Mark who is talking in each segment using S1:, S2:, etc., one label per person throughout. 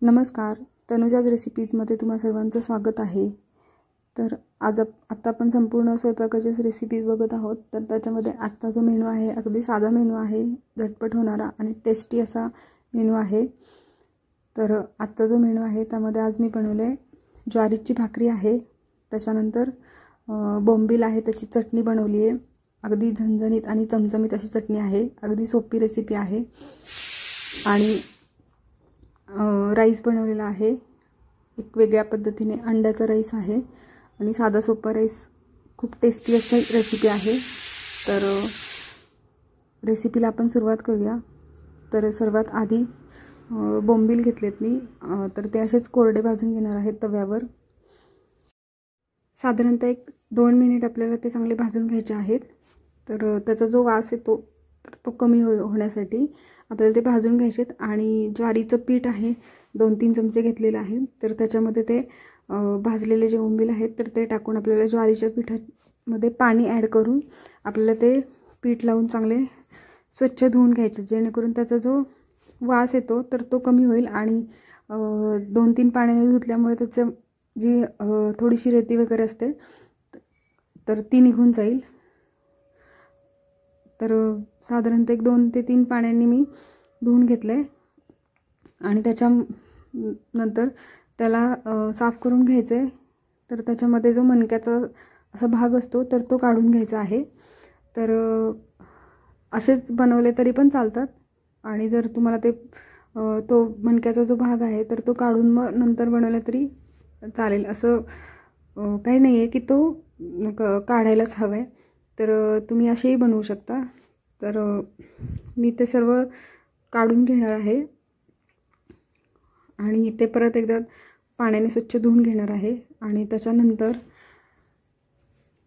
S1: नमस्कार, तनुजाज रेसिपीजमध्ये तुम्हा सर्वांचं स्वागत आहे। तर आता आपण संपूर्ण स्वयंपाकाचीच रेसिपीज बघत आहोत। तर त्याच्यामध्ये आजचा जो मेनू आहे अगदी साधा मेनू आहे, झटपट होणारा आणि टेस्टी असा मेनू आहे। तर आजचा जो मेनू आहे त्यामध्ये आज मी बनवले ज्वारीची भाकरी आहे, त्याच्यानंतर बोंबील आहे, त्याची चटणी बनवली आहे। अगदी झणझणीत आणि चमचमीत अशी चटणी आहे, अगदी सोपी रेसिपी आहे। आणि राईस बनवलेला आहे, एक वेगळ्या पद्धतीने अंड्याचा राईस आहे आणि साधा सोपा राईस, खूप टेस्टी अशी रेसिपी आहे। तर रेसिपीला आपण सुरुवात करूया। तर सर्वात आधी बोंबील घेतलेत मी, तर ते असेच कोरडे भाजून घेणार आहेत तव्यावर। साधारणतः 1-2 मिनिट आपल्याला ते चांगले भाजून घ्यायचे आहेत। तर त्याचा जो वास येतो तर तो कमी होण्यासाठी आपल्याला ते भाजून घ्यायचेत। आणि ज्वारीचं पीठ आहे 2-3 चमचे घेतलेलं आहे, तर त्याच्यामध्ये ते भाजलेले जे बोंबील आहेत तर ते टाकून आपल्याला ज्वारीच्या पिठामध्ये पाणी ॲड करून आपल्याला ते पीठ लावून चांगले स्वच्छ धुवून घ्यायचे, जेणेकरून त्याचा जो वास येतो तर तो कमी होईल। आणि 2-3 पाण्याने धुतल्यामुळे त्याचं जी थोडीशी रेती वगैरे असते तर ती निघून जाईल। तर साधारणतः 2 ते 3 पाण्याने मी धुवून घेतले आणि त्याच्यानंतर त्याला साफ करून घ्यायचे। तर त्याच्यामध्ये जो मणक्याचा असा भाग असतो तर तो काढून घ्यायचा आहे। तर असेच बनवले तरी पण चालतात, आणि जर तुम्हाला ते तो मणक्याचा जो भाग आहे तर तो काढून मग नंतर बनवला तरी चालेल, असं काही नाही आहे की तो काढायलाच हवं आहे। तर तुम्ही असेही बनवू शकता। तर मी ते सर्व काढून घेणार आहे आणि ते परत एकदा पाण्याने स्वच्छ धुवून घेणार आहे। आणि त्याच्यानंतर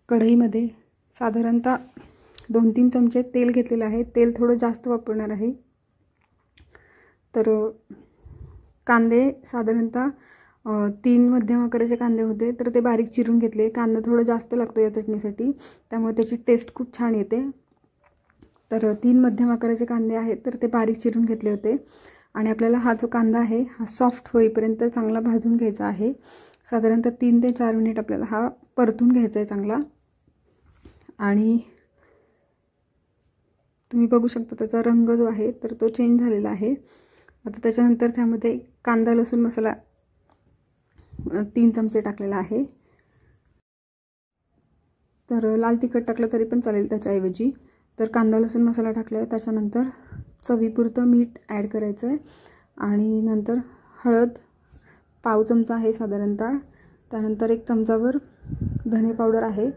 S1: कढईमध्ये साधारणतः 2-3 चमचे तेल घेतलेले आहे, तेल थोडं जास्त वापरणार आहे। तर कांदे साधारणतः 3 मध्यम आकाराचे कांदे होते, तर ते बारीक चिरून घेतले। कांदा थोडं जास्त लागतो या चटणीसाठी, त्यामुळे त्याची टेस्ट खूप छान येते। तर 3 मध्यम आकाराचे कांदे आहेत तर ते बारीक चिरून घेतले होते। आणि आपल्याला हा जो कांदा आहे हा सॉफ्ट होईपर्यंत चांगला भाजून घ्यायचा आहे। साधारणतः 3 ते 4 मिनिट आपल्याला हा परतून घ्यायचा आहे चांगला। आणि तुम्ही बघू शकता त्याचा रंग जो आहे तर तो चेंज झालेला आहे। आता त्याच्यानंतर त्यामध्ये कांदा लसूण मसाला 3 चमचे टाकलेला आहे। तर लाल तिखट टाकलं तरी पण चालेल त्याच्याऐवजी। तर कांदा लसूण मसाला टाकला आहे, त्याच्यानंतर चवीपुरतं मीठ ॲड करायचं आहे। आणि नंतर हळद पाव चमचा आहे साधारणतः, त्यानंतर 1 चमचावर धने पावडर आहे।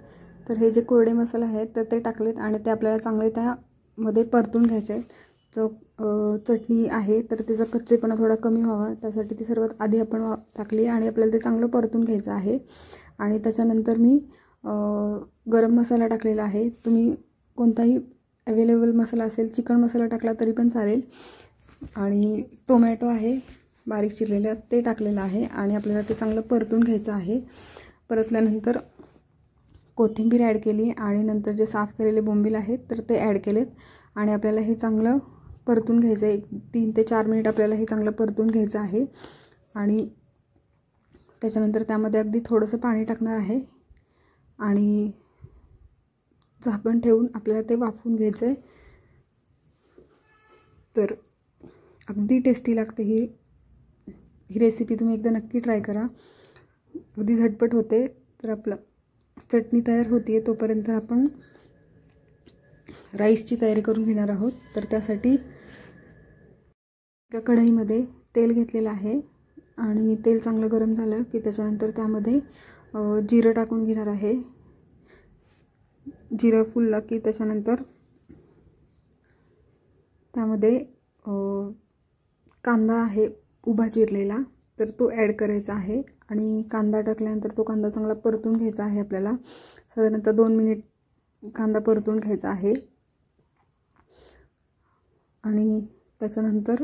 S1: तर हे जे कोरडे मसाले आहेत तर ते टाकलेत आणि ते आपल्याला चांगले त्यामध्ये परतून घ्यायचे आहेत। जो चटणी आहे तर त्याचा कच्चेपणा थोडा कमी व्हावा त्यासाठी ती सर्वात आधी आपण टाकली आणि आपल्याला ते चांगलं परतून घ्यायचं आहे। आणि त्याच्यानंतर मी गरम मसाला टाकलेला आहे, तुम्ही कोणताही अवेलेबल मसाला असेल, चिकन मसाला टाकला तरी पण चालेल। आणि टोमॅटो आहे बारीक चिरलेला ते टाकलेलं आहे आणि आपल्याला ते चांगलं परतून घ्यायचं आहे। परतल्यानंतर कोथिंबीर ॲड केली आणि नंतर जे साफ केलेले बोंबील आहेत तर ते ॲड केलेत आणि आपल्याला हे चांगलं परतून घ्यायचं आहे। 3 ते 4 मिनिट आपल्याला हे चांगलं परतून घ्यायचं आहे। आणि त्याच्यानंतर त्यामध्ये अगदी थोडंसं पाणी टाकणार आहे आणि झाकण ठेवून आपल्याला ते वाफवून घ्यायचं आहे। तर अगदी टेस्टी लागते ही रेसिपी, तुम्ही एकदा नक्की ट्राय करा, अगदी झटपट होते। तर आपलं चटणी तयार होती तोपर्यंत आपण राईसची तयारी करून घेणार आहोत। तर त्यासाठी एका कढईमध्ये तेल घेतलेलं आहे आणि तेल चांगलं गरम झालं की त्याच्यानंतर त्यामध्ये जिरं टाकून घेणार आहे। जिरं फुललं की त्याच्यानंतर त्यामध्ये कांदा आहे उभा चिरलेला तर तो ॲड करायचा आहे। आणि कांदा टाकल्यानंतर तो कांदा चांगला परतून घ्यायचा आहे आपल्याला, साधारणतः 2 मिनिट कांदा परतून घ्यायचा आहे। आणि त्याच्यानंतर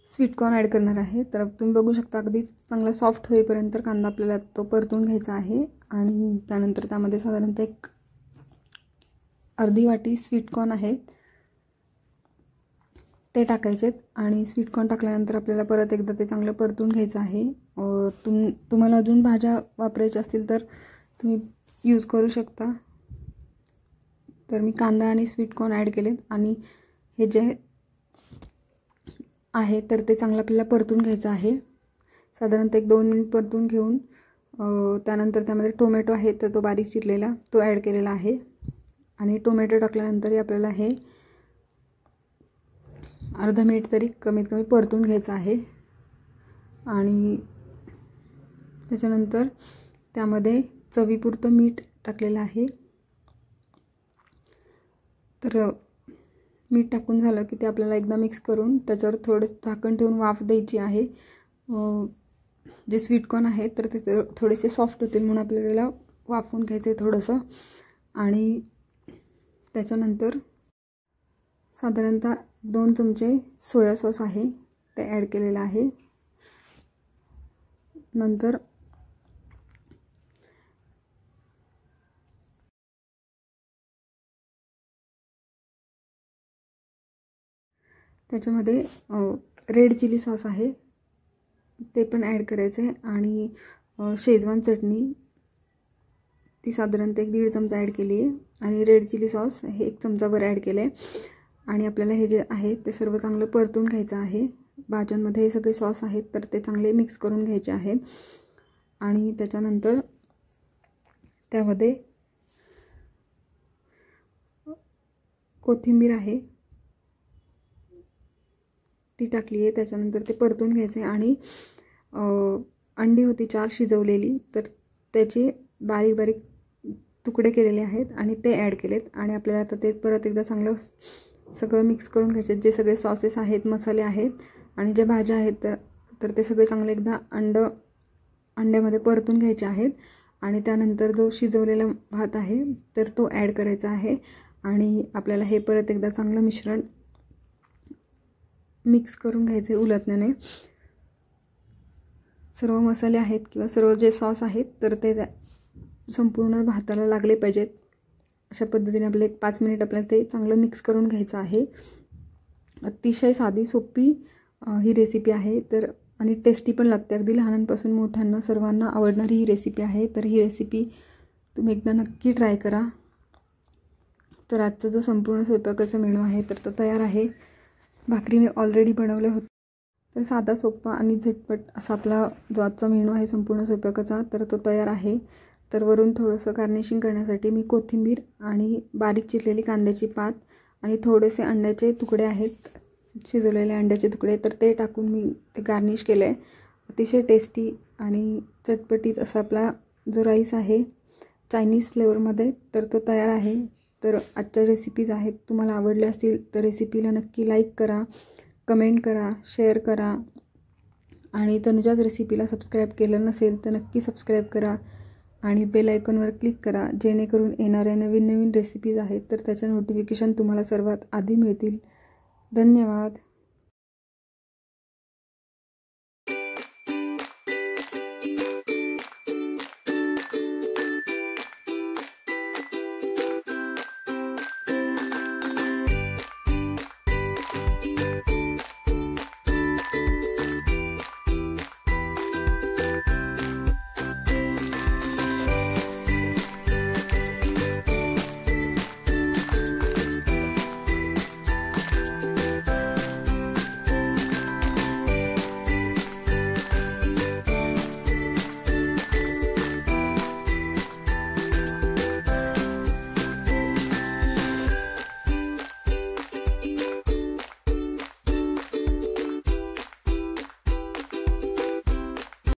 S1: स्वीटकॉर्न ॲड करणार आहे। तर तुम्ही बघू शकता अगदी चांगला सॉफ्ट होईपर्यंत कांदा आपल्याला तो परतून घ्यायचा आहे। आणि त्यानंतर त्यामध्ये साधारणतः 1 अर्धी वाटी स्वीटकॉर्न आहे ते टाकायचे आणि स्वीटकॉर्न टाकल्यानंतर आपल्याला परत एकदा ते चांगलं परतून घ्यायचं आहे. तुम्हाला अजून भाज्या वापरायच्या असतील तर तुम्ही यूज करू शकता. तर मी कांदा आणि स्वीटकॉर्न ॲड केलेत आणि हे जे आहे तर ते चांगलं आपल्याला परतून घ्यायचं आहे. साधारणतः 1-2 मिनिट परतून घेऊन त्यानंतर त्यामध्ये टोमॅटो आहे तर तो बारीक चिरलेला तो ॲड केलेला आहे. आणि टोमॅटो टाकल्यानंतरही आपल्याला हे अर्धा मिनिट तरी कमीत कमी परतून घ्यायचं आहे. आणि त्याच्यानंतर त्यामध्ये चवीपुरतं मीठ टाकलेलं आहे. तर मीठ टाकून झालं की ते आपल्याला एकदा मिक्स करून त्याच्यावर थोडं झाकण ठेवून वाफ द्यायची आहे. जे स्वीटकॉर्न आहे तर ते थोडेसे सॉफ्ट होतील म्हणून आपल्याला वाफवून घ्यायचं आहे थोडंसं. आणि त्याच्यानंतर साधारणतः 2 चमचे सोया सॉस आहे ते ॲड केलेलं आहे. नंतर त्याच्यामध्ये रेड चिली सॉस आहे ते पण ॲड करायचं आहे. आणि शेजवान चटणी ती साधारणतः 1-1.5 चमचा ॲड केली आहे. आणि रेड चिली सॉस हे 1 चमचाभर ॲड केलं आहे. आणि आपल्याला हे जे आहे ते सर्व चांगलं परतून घ्यायचं आहे. भाज्यांमध्ये हे सगळे सॉस आहेत तर ते चांगले मिक्स करून घ्यायचे आहेत. आणि त्याच्यानंतर त्यामध्ये कोथिंबीर आहे ती टाकली आहे. त्याच्यानंतर ते परतून घ्यायचे. आणि अंडी होती 4 शिजवलेली तर त्याचे बारीक बारीक तुकडे केलेले आहेत आणि ते ॲड केलेत. आणि आपल्याला आता ते परत एकदा चांगलं सगळं मिक्स करून घ्यायचे. जे सगळे सॉसेस आहेत मसाले आहेत आणि ज्या भाज्या आहेत तर ते सगळे चांगले एकदा अंड्यामध्ये परतून घ्यायचे आहेत. आणि त्यानंतर जो शिजवलेला भात आहे तर तो ॲड करायचा आहे. आणि आपल्याला हे परत एकदा चांगलं मिश्रण मिक्स करून घ्यायचे उलटण्याने. सर्व मसाले आहेत किंवा सर्व जे सॉस आहेत तर ते संपूर्ण भाताला लागले पाहिजेत. अशा पद्धतीने आपले 5 मिनिट आपल्याला ते चांगलं मिक्स करून घ्यायचं आहे. अतिशय साधी सोपी ही रेसिपी आहे तर आणि टेस्टी पण लागते. अगदी लहानांपासून मोठ्यांना सर्वांना आवडणारी ही रेसिपी आहे. तर ही रेसिपी तुम्ही एकदा नक्की ट्राय करा. तर आजचा जो संपूर्ण स्वयंपाकाचा मेनू आहे तर तो तयार आहे. भाकरी मी ऑलरेडी बनवल्या होत्या. तर साधा सोपा आणि झटपट असा आपला जो आजचा मेनू आहे संपूर्ण स्वयंपाकाचा तर तो तयार आहे. तर वरून थोडंसं गार्निशिंग करण्यासाठी मी कोथिंबीर आणि बारीक चिरलेली कांद्याची पात आणि थोडेसे अंड्याचे तुकडे आहेत शिजवलेले अंड्याचे तुकडे तर ते टाकून मी ते गार्निश केलं आहे. अतिशय टेस्टी आणि चटपटीत असा आपला जो राईस आहे चायनीज फ्लेवरमध्ये तर तो तयार आहे. तर आजच्या रेसिपीज आहेत तुम्हाला आवडल्या असतील तर रेसिपीला नक्की लाईक करा, कमेंट करा, शेअर करा. आणि तनुजाच रेसिपीला सबस्क्राईब केलं नसेल तर नक्की सबस्क्राईब करा आणि बेल आयकॉनवर क्लिक करा जेणेकरून येणाऱ्या नवीन रेसिपीज आहेत तर त्याच्या नोटिफिकेशन तुम्हाला सर्वात आधी मिळतील. धन्यवाद.